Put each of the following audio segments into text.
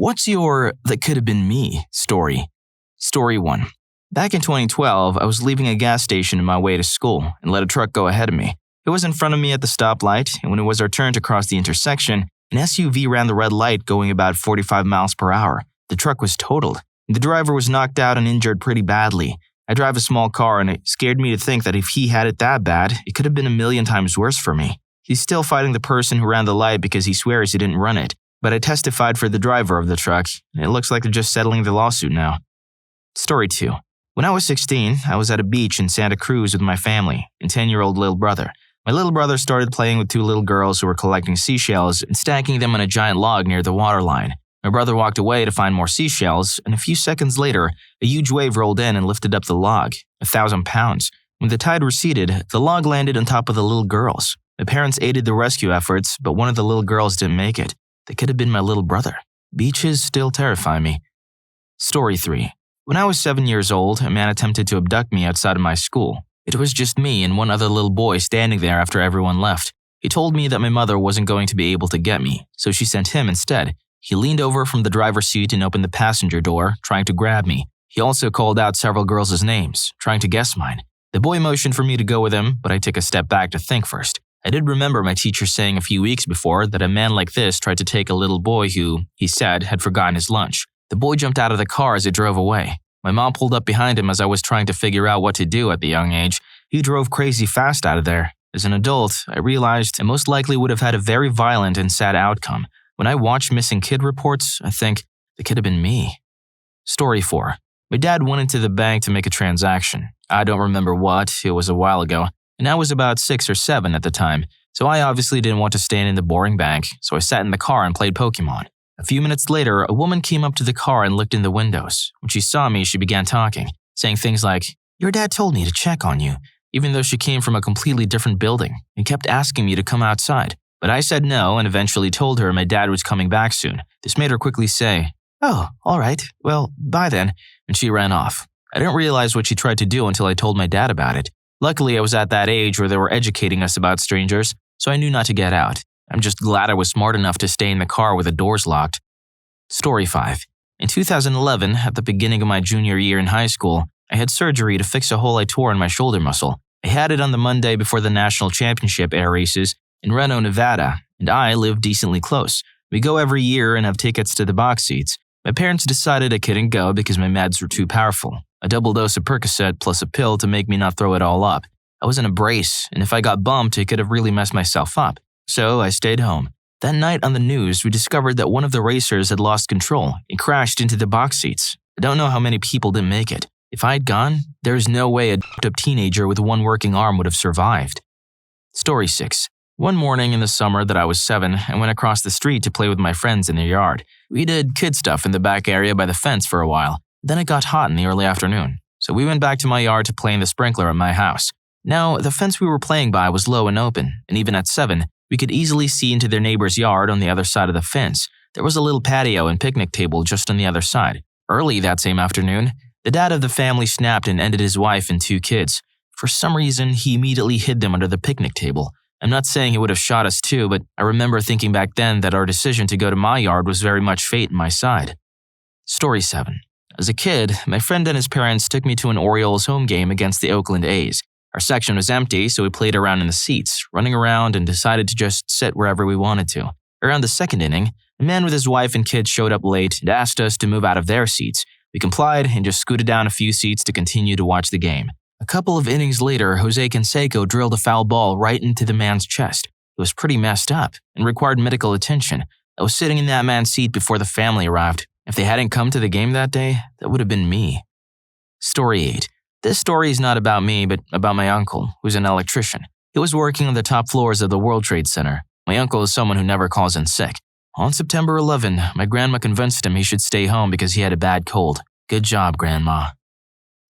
What's your "that could have been me" story? Story 1. Back in 2012, I was leaving a gas station on my way to school and let a truck go ahead of me. It was in front of me at the stoplight, and when it was our turn to cross the intersection, an SUV ran the red light going about 45 miles per hour. The truck was totaled. The driver was knocked out and injured pretty badly. I drive a small car, and it scared me to think that if he had it that bad, it could have been a million times worse for me. He's still fighting the person who ran the light because he swears he didn't run it. But I testified for the driver of the truck, and it looks like they're just settling the lawsuit now. Story 2. When I was 16, I was at a beach in Santa Cruz with my family and 10-year-old little brother. My little brother started playing with 2 little girls who were collecting seashells and stacking them on a giant log near the waterline. My brother walked away to find more seashells, and a few seconds later, a huge wave rolled in and lifted up the log, 1,000 pounds. When the tide receded, the log landed on top of the little girls. My parents aided the rescue efforts, but one of the little girls didn't make it. They could have been my little brother. Beaches still terrify me. Story 3. When I was 7 years old, a man attempted to abduct me outside of my school. It was just me and one other little boy standing there after everyone left. He told me that my mother wasn't going to be able to get me, so she sent him instead. He leaned over from the driver's seat and opened the passenger door, trying to grab me. He also called out several girls' names, trying to guess mine. The boy motioned for me to go with him, but I took a step back to think first. I did remember my teacher saying a few weeks before that a man like this tried to take a little boy who, he said, had forgotten his lunch. The boy jumped out of the car as it drove away. My mom pulled up behind him as I was trying to figure out what to do at the young age. He drove crazy fast out of there. As an adult, I realized I most likely would have had a very violent and sad outcome. When I watch missing kid reports, I think it could have been me. Story 4. My dad went into the bank to make a transaction. I don't remember what, it was a while ago, and I was about 6 or 7 at the time, so I obviously didn't want to stand in the boring bank, so I sat in the car and played Pokemon. A few minutes later, a woman came up to the car and looked in the windows. When she saw me, she began talking, saying things like, "Your dad told me to check on you," even though she came from a completely different building, and kept asking me to come outside. But I said no and eventually told her my dad was coming back soon. This made her quickly say, "Oh, all right, well, bye then," and she ran off. I didn't realize what she tried to do until I told my dad about it. Luckily, I was at that age where they were educating us about strangers, so I knew not to get out. I'm just glad I was smart enough to stay in the car with the doors locked. Story 5. In 2011, at the beginning of my junior year in high school, I had surgery to fix a hole I tore in my shoulder muscle. I had it on the Monday before the national championship air races in Reno, Nevada, and I live decently close. We go every year and have tickets to the box seats. My parents decided I couldn't go because my meds were too powerful. A double dose of Percocet plus a pill to make me not throw it all up. I was in a brace, and if I got bumped, it could have really messed myself up. So I stayed home. That night on the news, we discovered that one of the racers had lost control and crashed into the box seats. I don't know how many people didn't make it. If I had gone, there is no way a d***ed-up teenager with one working arm would have survived. Story 6. One morning in the summer that I was 7, I went across the street to play with my friends in their yard. We did kid stuff in the back area by the fence for a while. Then it got hot in the early afternoon, so we went back to my yard to play in the sprinkler at my house. Now, the fence we were playing by was low and open, and even at 7, we could easily see into their neighbor's yard on the other side of the fence. There was a little patio and picnic table just on the other side. Early that same afternoon, the dad of the family snapped and ended his wife and 2 kids. For some reason, he immediately hid them under the picnic table. I'm not saying he would have shot us too, but I remember thinking back then that our decision to go to my yard was very much fate on my side. Story 7. As a kid, my friend and his parents took me to an Orioles home game against the Oakland A's. Our section was empty, so we played around in the seats, running around and decided to just sit wherever we wanted to. Around the second inning, a man with his wife and kids showed up late and asked us to move out of their seats. We complied and just scooted down a few seats to continue to watch the game. A couple of innings later, Jose Canseco drilled a foul ball right into the man's chest. It was pretty messed up and required medical attention. I was sitting in that man's seat before the family arrived. If they hadn't come to the game that day, that would have been me. Story 8. This story is not about me, but about my uncle, who's an electrician. He was working on the top floors of the World Trade Center. My uncle is someone who never calls in sick. On September 11, my grandma convinced him he should stay home because he had a bad cold. Good job, Grandma.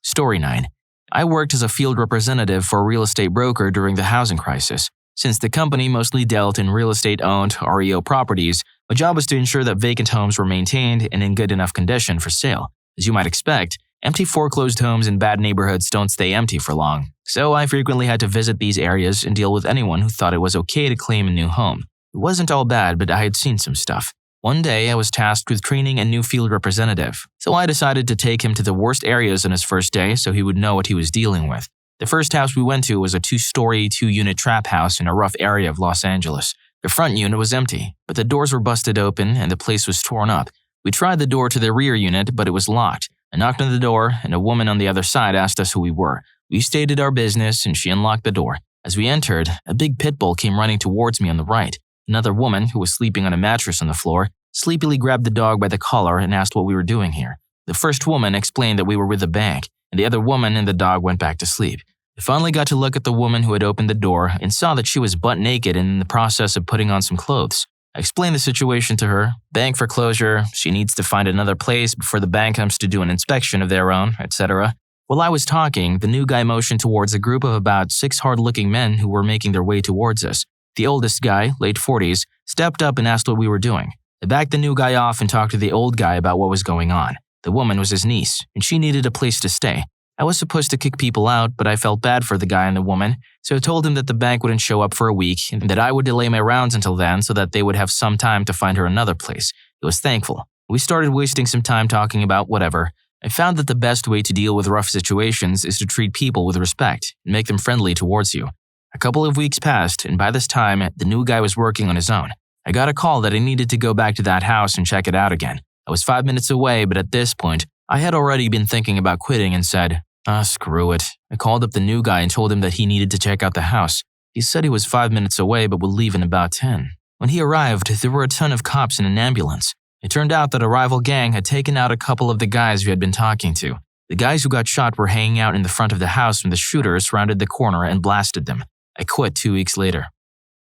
Story 9. I worked as a field representative for a real estate broker during the housing crisis. Since the company mostly dealt in real estate-owned REO properties, my job was to ensure that vacant homes were maintained and in good enough condition for sale. As you might expect, empty foreclosed homes in bad neighborhoods don't stay empty for long, so I frequently had to visit these areas and deal with anyone who thought it was okay to claim a new home. It wasn't all bad, but I had seen some stuff. One day, I was tasked with training a new field representative, so I decided to take him to the worst areas on his first day so he would know what he was dealing with. The first house we went to was a 2-story, 2-unit trap house in a rough area of Los Angeles. The front unit was empty, but the doors were busted open and the place was torn up. We tried the door to the rear unit, but it was locked. I knocked on the door, and a woman on the other side asked us who we were. We stated our business, and she unlocked the door. As we entered, a big pit bull came running towards me on the right. Another woman, who was sleeping on a mattress on the floor, sleepily grabbed the dog by the collar and asked what we were doing here. The first woman explained that we were with the bank, and the other woman and the dog went back to sleep. I finally got to look at the woman who had opened the door and saw that she was butt naked and in the process of putting on some clothes. I explained the situation to her. Bank foreclosure, she needs to find another place before the bank comes to do an inspection of their own, etc. While I was talking, the new guy motioned towards a group of about 6 hard-looking men who were making their way towards us. The oldest guy, late 40s, stepped up and asked what we were doing. I backed the new guy off and talked to the old guy about what was going on. The woman was his niece, and she needed a place to stay. I was supposed to kick people out, but I felt bad for the guy and the woman, so I told him that the bank wouldn't show up for a week and that I would delay my rounds until then so that they would have some time to find her another place. He was thankful. We started wasting some time talking about whatever. I found that the best way to deal with rough situations is to treat people with respect and make them friendly towards you. A couple of weeks passed, and by this time, the new guy was working on his own. I got a call that I needed to go back to that house and check it out again. I was 5 minutes away, but at this point, I had already been thinking about quitting and said, screw it. I called up the new guy and told him that he needed to check out the house. He said he was 5 minutes away but would leave in about 10. When he arrived, there were a ton of cops in an ambulance. It turned out that a rival gang had taken out a couple of the guys we had been talking to. The guys who got shot were hanging out in the front of the house when the shooters rounded the corner and blasted them. I quit 2 weeks later.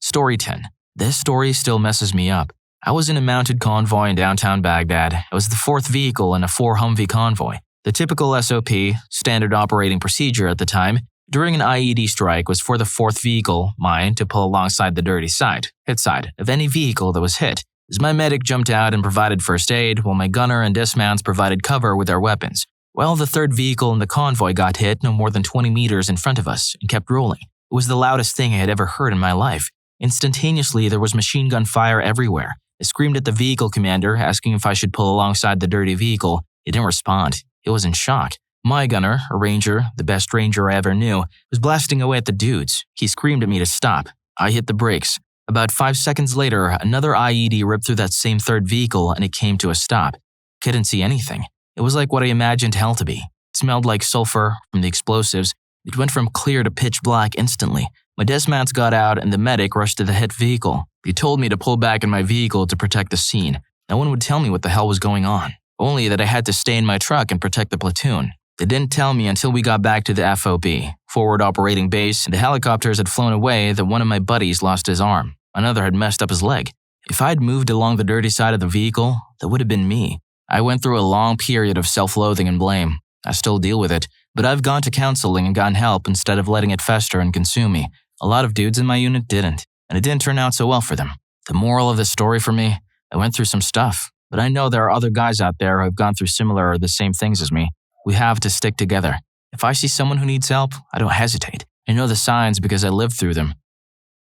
Story 10. This story still messes me up. I was in a mounted convoy in downtown Baghdad. I was the 4th vehicle in a 4 Humvee convoy. The typical SOP, standard operating procedure at the time, during an IED strike was for the 4th vehicle, mine, to pull alongside the dirty side, hit side, of any vehicle that was hit, as my medic jumped out and provided first aid, while my gunner and dismounts provided cover with their weapons. Well, the 3rd vehicle in the convoy got hit no more than 20 meters in front of us and kept rolling. It was the loudest thing I had ever heard in my life. Instantaneously, there was machine gun fire everywhere. I screamed at the vehicle commander, asking if I should pull alongside the dirty vehicle. He didn't respond. He was in shock. My gunner, a ranger, the best ranger I ever knew, was blasting away at the dudes. He screamed at me to stop. I hit the brakes. About 5 seconds later, another IED ripped through that same 3rd vehicle and it came to a stop. Couldn't see anything. It was like what I imagined hell to be. It smelled like sulfur from the explosives. It went from clear to pitch black instantly. My dismounts got out and the medic rushed to the hit vehicle. He told me to pull back in my vehicle to protect the scene. No one would tell me what the hell was going on, only that I had to stay in my truck and protect the platoon. They didn't tell me until we got back to the FOB, forward operating base, and the helicopters had flown away that one of my buddies lost his arm. Another had messed up his leg. If I'd moved along the dirty side of the vehicle, that would have been me. I went through a long period of self-loathing and blame. I still deal with it, but I've gone to counseling and gotten help instead of letting it fester and consume me. A lot of dudes in my unit didn't, and it didn't turn out so well for them. The moral of this story for me, I went through some stuff, but I know there are other guys out there who have gone through similar or the same things as me. We have to stick together. If I see someone who needs help, I don't hesitate. I know the signs because I lived through them.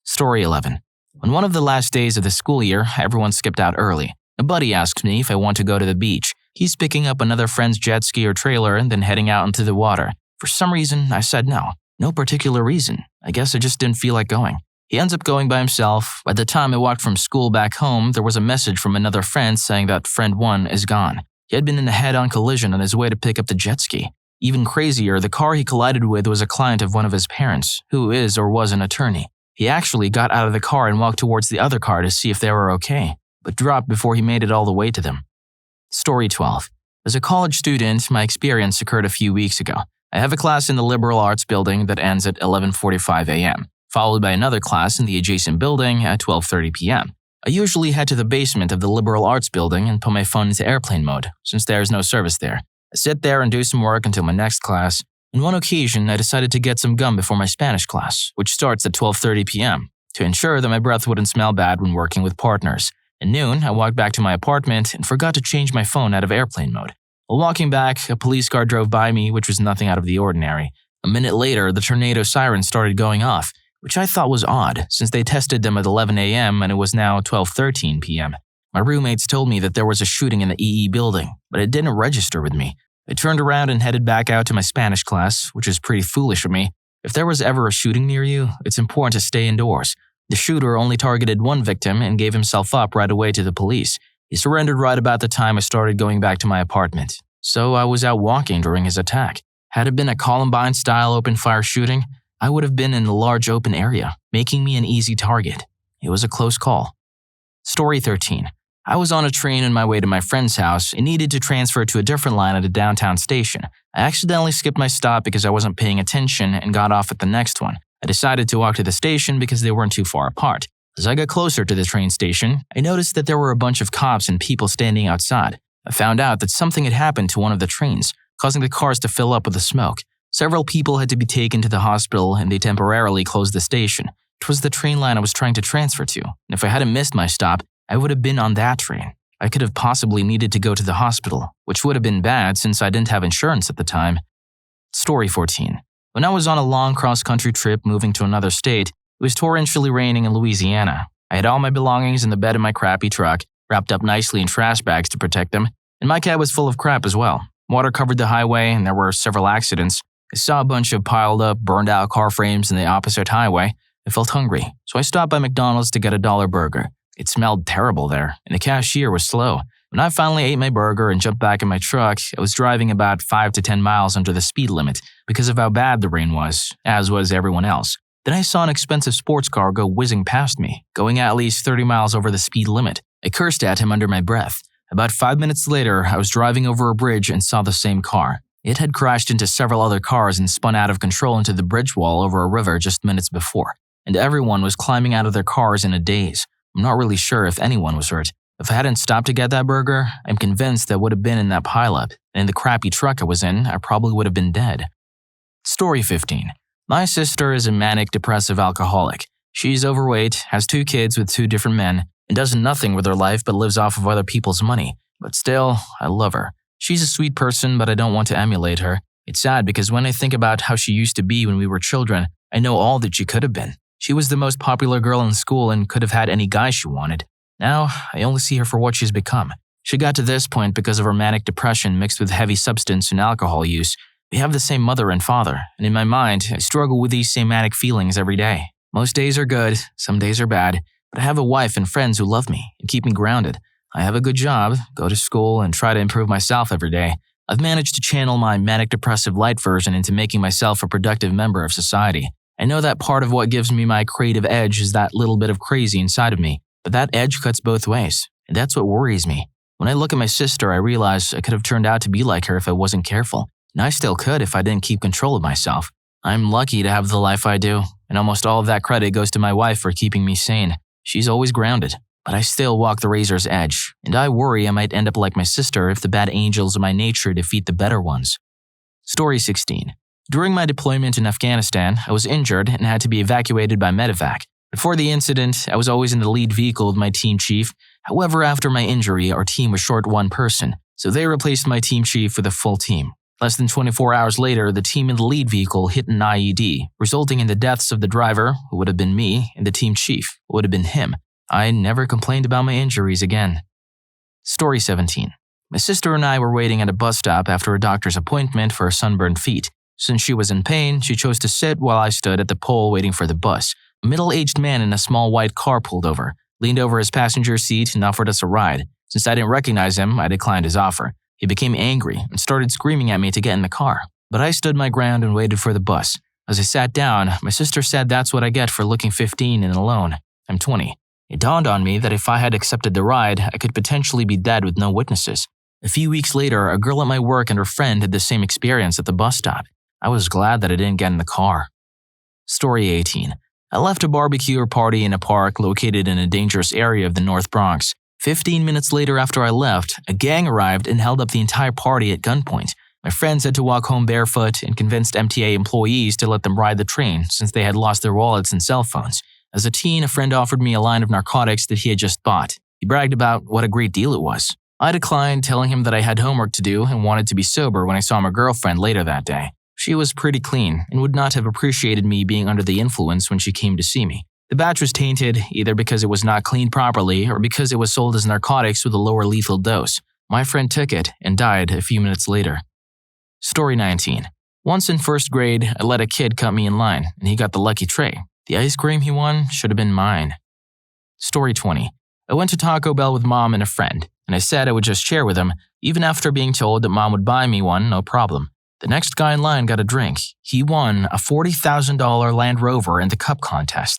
Story 11. On one of the last days of the school year, everyone skipped out early. A buddy asked me if I want to go to the beach. He's picking up another friend's jet ski or trailer and then heading out into the water. For some reason, I said no. No particular reason. I guess I just didn't feel like going. He ends up going by himself. By the time I walked from school back home, there was a message from another friend saying that friend 1 is gone. He had been in a head-on collision on his way to pick up the jet ski. Even crazier, the car he collided with was a client of one of his parents, who is or was an attorney. He actually got out of the car and walked towards the other car to see if they were okay, but dropped before he made it all the way to them. Story 12. As a college student, my experience occurred a few weeks ago. I have a class in the liberal arts building that ends at 11:45 a.m., followed by another class in the adjacent building at 12:30 p.m. I usually head to the basement of the liberal arts building and put my phone into airplane mode, since there is no service there. I sit there and do some work until my next class. On one occasion, I decided to get some gum before my Spanish class, which starts at 12:30 p.m., to ensure that my breath wouldn't smell bad when working with partners. At noon, I walked back to my apartment and forgot to change my phone out of airplane mode. While walking back, a police car drove by me, which was nothing out of the ordinary. A minute later, the tornado siren started going off, which I thought was odd, since they tested them at 11 a.m. and it was now 12:13 p.m. My roommates told me that there was a shooting in the EE building, but it didn't register with me. I turned around and headed back out to my Spanish class, which is pretty foolish of me. If there was ever a shooting near you, it's important to stay indoors. The shooter only targeted one victim and gave himself up right away to the police. He surrendered right about the time I started going back to my apartment. So I was out walking during his attack. Had it been a Columbine-style open-fire shooting, I would have been in a large open area, making me an easy target. It was a close call. Story 13. I was on a train on my way to my friend's house and needed to transfer to a different line at a downtown station. I accidentally skipped my stop because I wasn't paying attention and got off at the next one. I decided to walk to the station because they weren't too far apart. As I got closer to the train station, I noticed that there were a bunch of cops and people standing outside. I found out that something had happened to one of the trains, causing the cars to fill up with the smoke. Several people had to be taken to the hospital and they temporarily closed the station. It was the train line I was trying to transfer to, and if I hadn't missed my stop, I would have been on that train. I could have possibly needed to go to the hospital, which would have been bad since I didn't have insurance at the time. Story 14. When I was on a long cross-country trip moving to another state, it was torrentially raining in Louisiana. I had all my belongings in the bed of my crappy truck, wrapped up nicely in trash bags to protect them, and my cab was full of crap as well. Water covered the highway and there were several accidents. I saw a bunch of piled up, burned out car frames in the opposite highway. I felt hungry, so I stopped by McDonald's to get a $1 burger. It smelled terrible there, and the cashier was slow. When I finally ate my burger and jumped back in my truck, I was driving about 5 to 10 miles under the speed limit because of how bad the rain was, as was everyone else. Then I saw an expensive sports car go whizzing past me, going at least 30 miles over the speed limit. I cursed at him under my breath. About 5 minutes later, I was driving over a bridge and saw the same car. It had crashed into several other cars and spun out of control into the bridge wall over a river just minutes before, and everyone was climbing out of their cars in a daze. I'm not really sure if anyone was hurt. If I hadn't stopped to get that burger, I'm convinced I would have been in that pileup, and in the crappy truck I was in, I probably would have been dead. Story 15. My sister is a manic depressive alcoholic. She's overweight, has 2 kids with 2 different men, and does nothing with her life but lives off of other people's money. But still, I love her. She's a sweet person, but I don't want to emulate her. It's sad because when I think about how she used to be when we were children, I know all that she could have been. She was the most popular girl in school and could have had any guy she wanted. Now, I only see her for what she's become. She got to this point because of her manic depression mixed with heavy substance and alcohol use. We have the same mother and father, and in my mind, I struggle with these same manic feelings every day. Most days are good, some days are bad, but I have a wife and friends who love me and keep me grounded. I have a good job, go to school, and try to improve myself every day. I've managed to channel my manic depressive light version into making myself a productive member of society. I know that part of what gives me my creative edge is that little bit of crazy inside of me, but that edge cuts both ways, and that's what worries me. When I look at my sister, I realize I could have turned out to be like her if I wasn't careful, and I still could if I didn't keep control of myself. I'm lucky to have the life I do, and almost all of that credit goes to my wife for keeping me sane. She's always grounded, but I still walk the razor's edge, and I worry I might end up like my sister if the bad angels of my nature defeat the better ones. Story 16. During my deployment in Afghanistan, I was injured and had to be evacuated by medevac. Before the incident, I was always in the lead vehicle with my team chief. However, after my injury, our team was short one person, so they replaced my team chief with a full team. Less than 24 hours later, the team in the lead vehicle hit an IED, resulting in the deaths of the driver, who would have been me, and the team chief, who would have been him. I never complained about my injuries again. Story 17. My sister and I were waiting at a bus stop after a doctor's appointment for her sunburned feet. Since she was in pain, she chose to sit while I stood at the pole waiting for the bus. A middle-aged man in a small white car pulled over, leaned over his passenger seat, and offered us a ride. Since I didn't recognize him, I declined his offer. He became angry and started screaming at me to get in the car. But I stood my ground and waited for the bus. As I sat down, my sister said that's what I get for looking 15 and alone. I'm 20. It dawned on me that if I had accepted the ride, I could potentially be dead with no witnesses. A few weeks later, a girl at my work and her friend had the same experience at the bus stop. I was glad that I didn't get in the car. Story 18. I left a barbecue or party in a park located in a dangerous area of the North Bronx. 15 minutes later after I left, a gang arrived and held up the entire party at gunpoint. My friends had to walk home barefoot and convinced MTA employees to let them ride the train since they had lost their wallets and cell phones. As a teen, a friend offered me a line of narcotics that he had just bought. He bragged about what a great deal it was. I declined, telling him that I had homework to do and wanted to be sober when I saw my girlfriend later that day. She was pretty clean and would not have appreciated me being under the influence when she came to see me. The batch was tainted either because it was not cleaned properly or because it was sold as narcotics with a lower lethal dose. My friend took it and died a few minutes later. Story 19. Once in first grade, I let a kid cut me in line, and he got the lucky tray. The ice cream he won should have been mine. Story 20. I went to Taco Bell with Mom and a friend, and I said I would just share with him, even after being told that Mom would buy me one, no problem. The next guy in line got a drink. He won a $40,000 Land Rover in the cup contest.